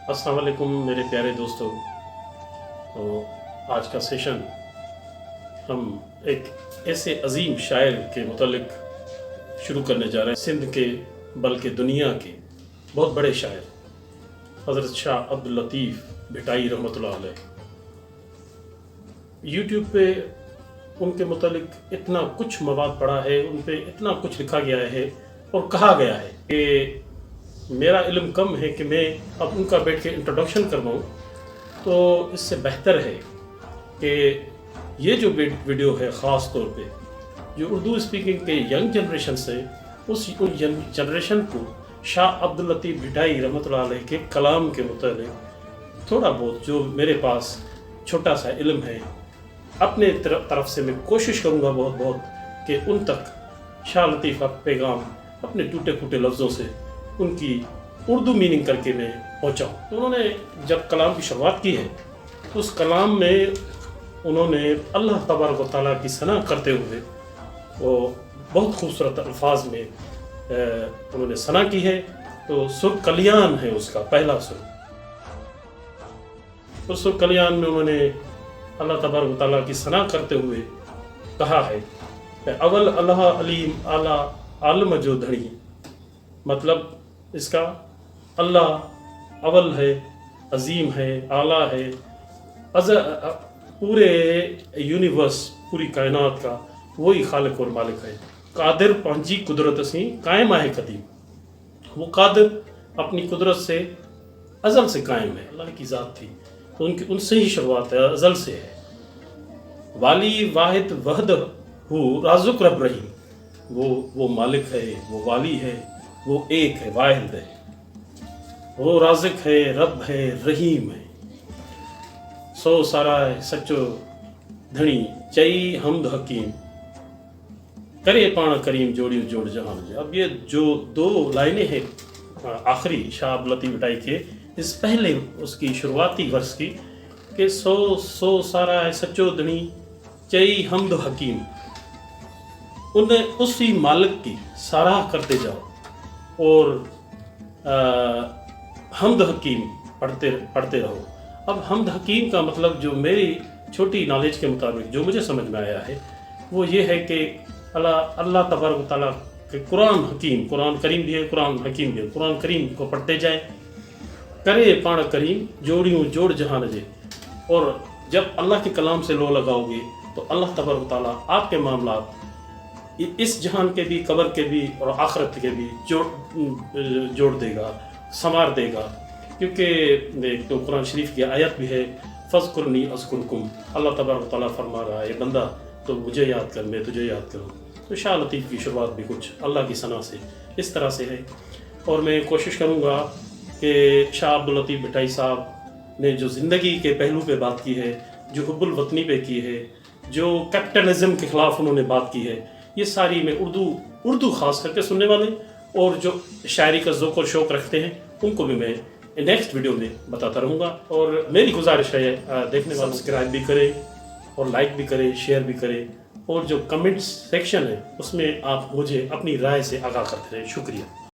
अस्सलाम वालेकुम मेरे प्यारे दोस्तों। तो आज का सेशन हम एक ऐसे अजीम शायर के मुतालिक शुरू करने जा रहे हैं। सिंध के बल्कि दुनिया के बहुत बड़े शायर हज़रत शाह अब्दुल लतीफ़ भिटाई रहमतुल्लाह अलैह। यूट्यूब पे उनके मुतालिक इतना कुछ मवाद पड़ा है, उन पे इतना कुछ लिखा गया है और कहा गया है कि मेरा इल्म कम है कि मैं अब उनका बैठ के इंट्रोडक्शन करवाऊँ। तो इससे बेहतर है कि ये जो वीडियो है ख़ास तौर पे जो उर्दू स्पीकिंग के यंग जनरेशन से उन यंग जनरेशन को शाह अब्दुल लतीफ़ भिटाई रहमतुल्लाह अलैह के कलाम के मुतालिक थोड़ा बहुत जो मेरे पास छोटा सा इल्म है अपने तरफ से मैं कोशिश करूँगा बहुत कि उन तक शाह लतीफ़ का पैगाम अपने टूटे फूटे लफ्ज़ों से उनकी उर्दू मीनिंग करके मैं पहुँचाऊँ। तो उन्होंने जब कलाम की शुरुआत की है तो उस कलाम में उन्होंने अल्लाह तबारक व तआला की सना करते हुए वो बहुत खूबसूरत अल्फाज में उन्होंने सना की है। तो सुर कल्याण है उसका पहला सुर। उस सुर कल्याण में उन्होंने अल्लाह तबारक व तआला की सना करते हुए कहा है अवल अल्लाह अलीम आला आलम जो धड़ी। मतलब इसका अल्लाह अवल है, अजीम है, आला है, पूरे यूनिवर्स पूरी कायनात का वही खालिक और मालिक है। कादिर पंहिंजी कुदरत से कायम है कदीम। वो कादिर अपनी कुदरत से अज़ल से कायम है, अल्लाह की ज़ात थी तो उनसे ही शुरुआत है, अज़ल से है। वाली वाहिद वहद हु राजुक रब रहीम। वो मालिक है, वो वाली है, वो एक है, वाहिद है, वो राज़िक है, रब है, रहीम है। सो सारा सच्चो धनी चई हमद हकीम करे पाण करीम जोड़ी जोड़ जहान। अब ये जो दो लाइनें हैं आखिरी शाह अब्दुल लतीफ़ भिटाई के इस पहले उसकी शुरुआती वर्ष की कि सो सारा सच्चो धनी चई हमद हकीम, उन्हें उसी मालिक की सराह करते जाओ और हमद हकीम पढ़ते रहो। अब हमद हकीम का मतलब जो मेरी छोटी नॉलेज के मुताबिक जो मुझे समझ में आया है वो ये है कि अल्लाह तबारक व तआला के कुरान हकीम, कुरान करीम भी है, कुरान हकीम भी है। कुरान करीम को पढ़ते जाए करे पाण करीम जोड़ियों जोड़ जहान जे। और जब अल्लाह के कलाम से लो लगाओगे तो अल्लाह तबारक व तआला आपके मामलात इस जहान के भी, कब्र के भी और आखिरत के भी जोड़ देगा, संवार देगा। क्योंकि एक तो कुरान शरीफ की आयत भी है फ़ज़्कुरनी अज़्कुरकुम। अल्लाह तबारक व तआला फरमा रहा है बंदा तो मुझे याद कर, मैं तुझे याद करूँ। तो शाह लतीफ़ की शुरुआत भी कुछ अल्लाह की सना से इस तरह से है। और मैं कोशिश करूँगा कि शाह अब्दुल लतीफ़ भिटाई साहब ने जो ज़िंदगी के पहलू पे बात की है, जो हुब्बुल वतनी पे की है, जो कैपिटलिज़म के ख़िलाफ़ उन्होंने बात की है, ये सारी मैं उर्दू ख़ास करके सुनने वाले और जो शायरी का ज़ौक़ और शौक़ रखते हैं उनको भी मैं नेक्स्ट वीडियो में बताता रहूँगा। और मेरी गुजारिश है देखने वाले सब्सक्राइब भी करें और लाइक भी करें, शेयर भी करें और जो कमेंट्स सेक्शन है उसमें आप मुझे अपनी राय से आगाह करते रहें। शुक्रिया।